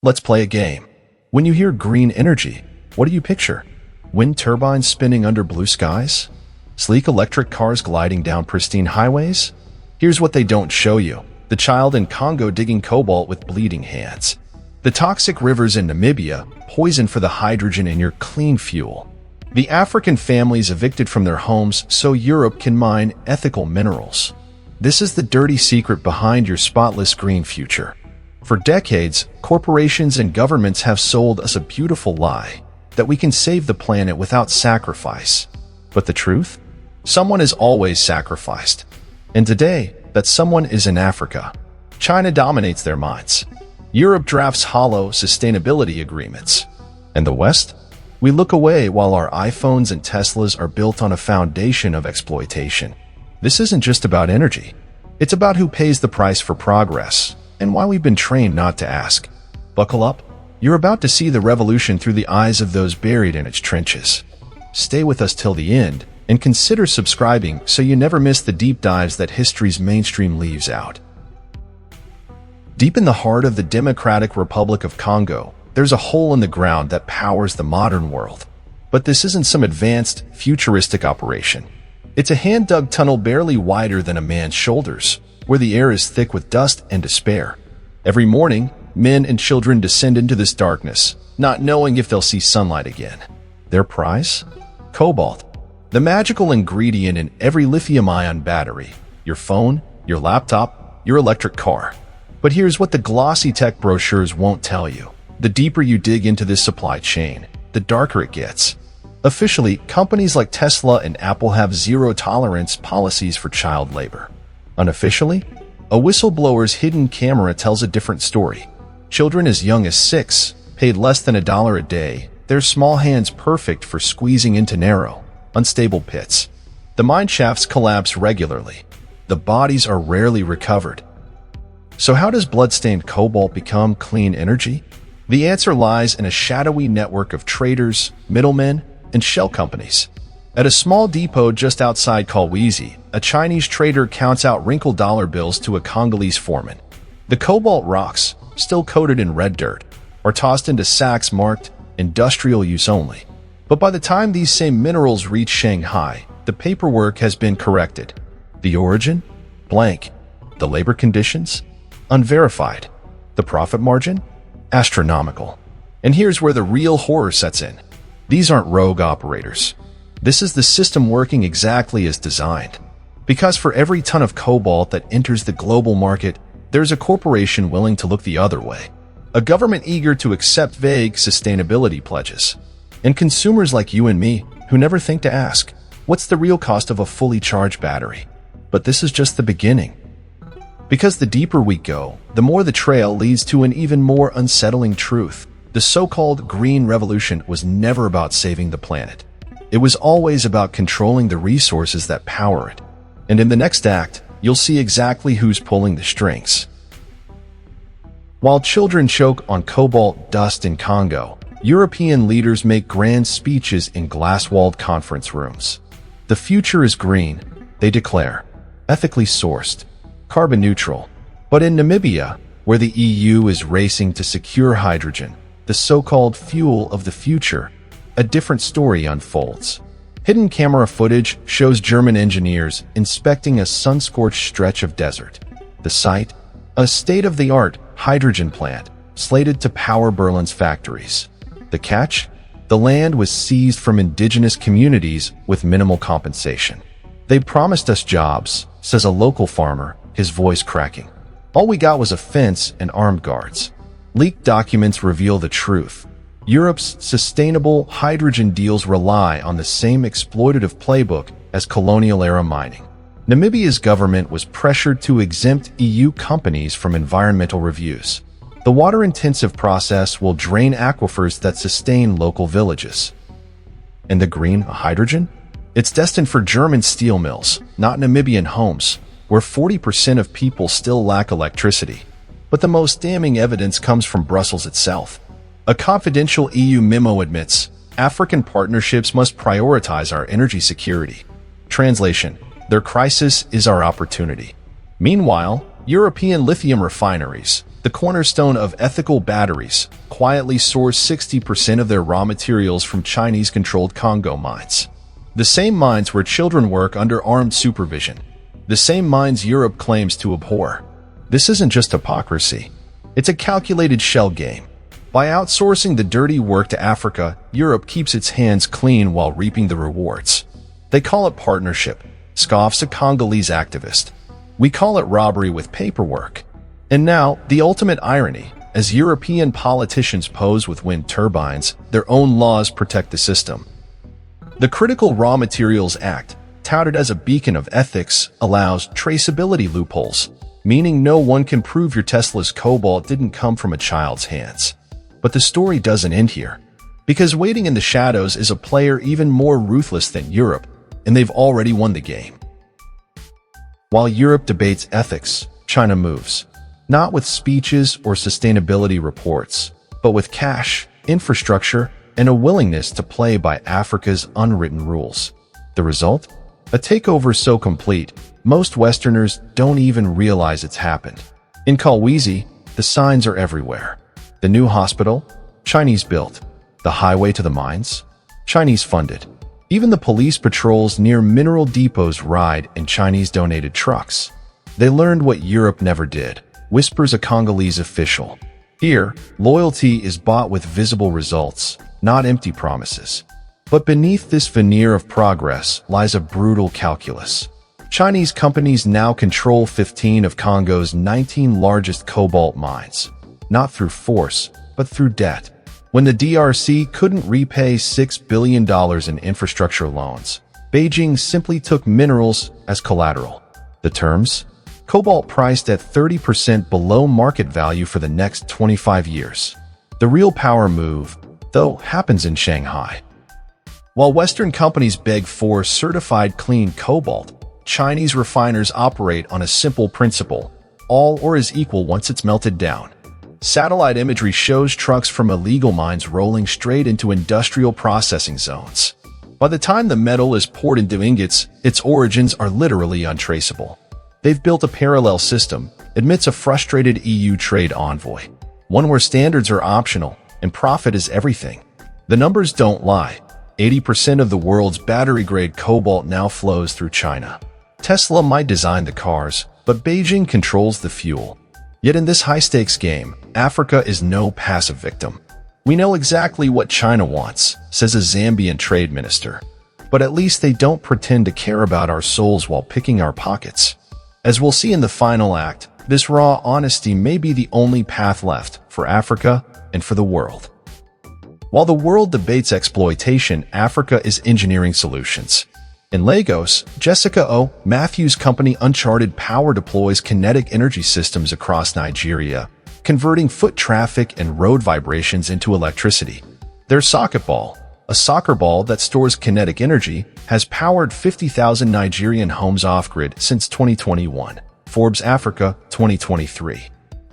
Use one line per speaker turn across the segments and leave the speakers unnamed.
Let's play a game. When you hear green energy, what do you picture? Wind turbines spinning under blue skies? Sleek electric cars gliding down pristine highways? Here's what they don't show you. The child in Congo digging cobalt with bleeding hands. The toxic rivers in Namibia, poison for the hydrogen in your clean fuel. The African families evicted from their homes so Europe can mine ethical minerals. This is the dirty secret behind your spotless green future. For decades, corporations and governments have sold us a beautiful lie that we can save the planet without sacrifice. But the truth? Someone is always sacrificed. And today, that someone is in Africa. China dominates their minds. Europe drafts hollow sustainability agreements. And the West? We look away while our iPhones and Teslas are built on a foundation of exploitation. This isn't just about energy. It's about who pays the price for progress and why we've been trained not to ask. Buckle up. You're about to see the revolution through the eyes of those buried in its trenches. Stay with us till the end and consider subscribing so you never miss the deep dives that history's mainstream leaves out. Deep in the heart of the Democratic Republic of Congo, there's a hole in the ground that powers the modern world. But this isn't some advanced, futuristic operation. It's a hand-dug tunnel barely wider than a man's shoulders, where the air is thick with dust and despair. Every morning, men and children descend into this darkness, not knowing if they'll see sunlight again. Their prize? Cobalt, the magical ingredient in every lithium-ion battery, your phone, your laptop, your electric car. But here's what the glossy tech brochures won't tell you. The deeper you dig into this supply chain, the darker it gets. Officially, companies like Tesla and Apple have zero-tolerance policies for child labor. Unofficially, a whistleblower's hidden camera tells a different story. Children as young as 6, paid less than $1 a day, their small hands perfect for squeezing into narrow, unstable pits. The mine shafts collapse regularly. The bodies are rarely recovered. So how does blood-stained cobalt become clean energy? The answer lies in a shadowy network of traders, middlemen, and shell companies. At a small depot just outside Khanyisa, a Chinese trader counts out wrinkled dollar bills to a Congolese foreman. The cobalt rocks, still coated in red dirt, are tossed into sacks marked industrial use only. But by the time these same minerals reach Shanghai, the paperwork has been corrected. The origin? Blank. The labor conditions? Unverified. The profit margin? Astronomical. And here's where the real horror sets in. These aren't rogue operators. This is the system working exactly as designed. Because for every ton of cobalt that enters the global market, there's a corporation willing to look the other way. A government eager to accept vague sustainability pledges. And consumers like you and me who never think to ask, what's the real cost of a fully charged battery? But this is just the beginning. Because the deeper we go, the more the trail leads to an even more unsettling truth. The so-called Green Revolution was never about saving the planet. It was always about controlling the resources that power it. And in the next act, you'll see exactly who's pulling the strings. While children choke on cobalt dust in Congo, European leaders make grand speeches in glass-walled conference rooms. The future is green, they declare, ethically sourced, carbon neutral. But in Namibia, where the EU is racing to secure hydrogen, the so-called fuel of the future, a different story unfolds. Hidden camera footage shows German engineers inspecting a sun-scorched stretch of desert. The site, a state-of-the-art hydrogen plant, slated to power Berlin's factories. The catch? The land was seized from indigenous communities with minimal compensation. They promised us jobs, says a local farmer, his voice cracking. All we got was a fence and armed guards. Leaked documents reveal the truth. Europe's sustainable hydrogen deals rely on the same exploitative playbook as colonial-era mining. Namibia's government was pressured to exempt EU companies from environmental reviews. The water-intensive process will drain aquifers that sustain local villages. And the green hydrogen? It's destined for German steel mills, not Namibian homes, where 40% of people still lack electricity. But the most damning evidence comes from Brussels itself. A confidential EU memo admits, African partnerships must prioritize our energy security. Translation: their crisis is our opportunity. Meanwhile, European lithium refineries, the cornerstone of ethical batteries, quietly source 60% of their raw materials from Chinese-controlled Congo mines. The same mines where children work under armed supervision. The same mines Europe claims to abhor. This isn't just hypocrisy. It's a calculated shell game. By outsourcing the dirty work to Africa, Europe keeps its hands clean while reaping the rewards. They call it partnership, scoffs a Congolese activist. We call it robbery with paperwork. And now, the ultimate irony, as European politicians pose with wind turbines, their own laws protect the system. The Critical Raw Materials Act, touted as a beacon of ethics, allows traceability loopholes, meaning no one can prove your Tesla's Cobalt didn't come from a child's hands. But the story doesn't end here, because waiting in the shadows is a player even more ruthless than Europe, and they've already won the game. While Europe debates ethics, China moves, not with speeches or sustainability reports, but with cash, infrastructure, and a willingness to play by Africa's unwritten rules. The result? A takeover so complete, most Westerners don't even realize it's happened. In Khanyisa, the signs are everywhere. The new hospital? Chinese-built. The highway to the mines? Chinese-funded. Even the police patrols near mineral depots ride in Chinese-donated trucks. They learned what Europe never did, whispers a Congolese official. Here, loyalty is bought with visible results, not empty promises. But beneath this veneer of progress lies a brutal calculus. Chinese companies now control 15 of Congo's 19 largest cobalt mines, not through force, but through debt. When the DRC couldn't repay $6 billion in infrastructure loans, Beijing simply took minerals as collateral. The terms? Cobalt priced at 30% below market value for the next 25 years. The real power move, though, happens in Shanghai. While Western companies beg for certified clean cobalt, Chinese refiners operate on a simple principle: all ore is equal once it's melted down. Satellite imagery shows trucks from illegal mines rolling straight into industrial processing zones. By the time the metal is poured into ingots, its origins are literally untraceable. They've built a parallel system, admits a frustrated EU trade envoy, one where standards are optional and profit is everything. The numbers don't lie. 80% of the world's battery-grade cobalt now flows through China. Tesla might design the cars, but Beijing controls the fuel. Yet in this high-stakes game, Africa is no passive victim. We know exactly what China wants, says a Zambian trade minister. But at least they don't pretend to care about our souls while picking our pockets. As we'll see in the final act, this raw honesty may be the only path left for Africa and for the world. While the world debates exploitation, Africa is engineering solutions. In Lagos, Jessica O. Matthews' company Uncharted Power deploys kinetic energy systems across Nigeria, converting foot traffic and road vibrations into electricity. Their socket ball, a soccer ball that stores kinetic energy, has powered 50,000 Nigerian homes off-grid since 2021. Forbes Africa 2023.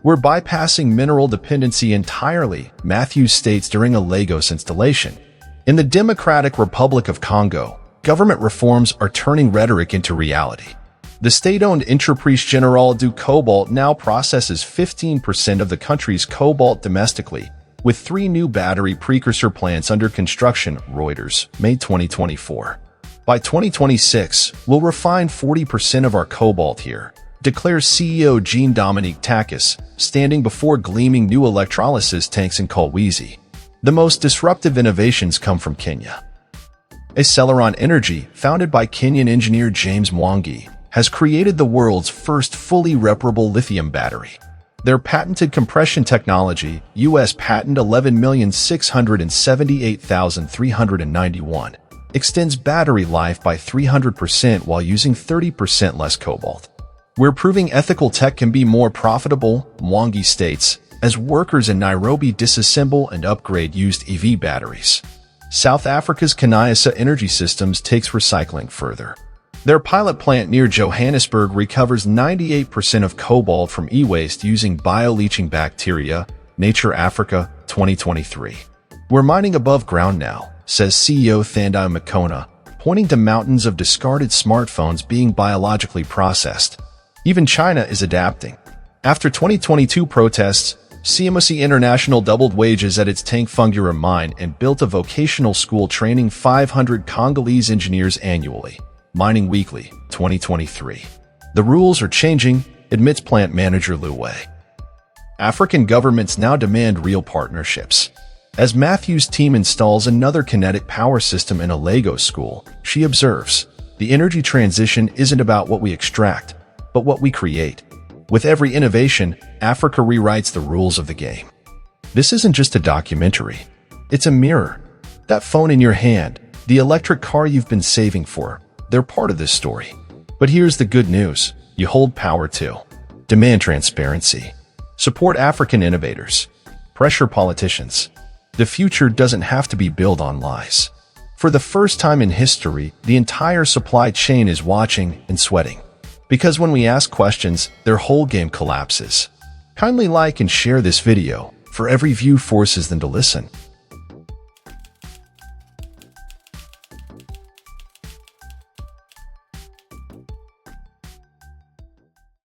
We're bypassing mineral dependency entirely, Matthews states during a Lagos installation. In the Democratic Republic of Congo, government reforms are turning rhetoric into reality. The state-owned Entreprise Générale du Cobalt now processes 15% of the country's cobalt domestically, with 3 new battery precursor plants under construction, Reuters, May 2024. By 2026, we'll refine 40% of our cobalt here, declares CEO Jean-Dominique Takis, standing before gleaming new electrolysis tanks in Khanyisa. The most disruptive innovations come from Kenya. Aceleron Energy, founded by Kenyan engineer James Mwangi, has created the world's first fully reparable lithium battery. Their patented compression technology, U.S. patent 11,678,391, extends battery life by 300% while using 30% less cobalt. We're proving ethical tech can be more profitable, Mwangi states, as workers in Nairobi disassemble and upgrade used EV batteries. South Africa's Khanyisa Energy Systems takes recycling further. Their pilot plant near Johannesburg recovers 98% of cobalt from e-waste using bioleaching bacteria, Nature Africa 2023. We're mining above ground now, says CEO Thandai Makona, pointing to mountains of discarded smartphones being biologically processed. Even China is adapting. After 2022 protests, CMOC International doubled wages at its Tangfungura mine and built a vocational school training 500 Congolese engineers annually. Mining Weekly, 2023. The rules are changing, admits plant manager Lu Wei. African governments now demand real partnerships. As Matthew's team installs another kinetic power system in a Lagos school, she observes, the energy transition isn't about what we extract, but what we create. With every innovation, Africa rewrites the rules of the game. This isn't just a documentary. It's a mirror. That phone in your hand, the electric car you've been saving for, they're part of this story. But here's the good news. You hold power too. Demand transparency. Support African innovators. Pressure politicians. The future doesn't have to be built on lies. For the first time in history, the entire supply chain is watching and sweating. Because when we ask questions, their whole game collapses. Kindly like and share this video, for every view forces them to listen.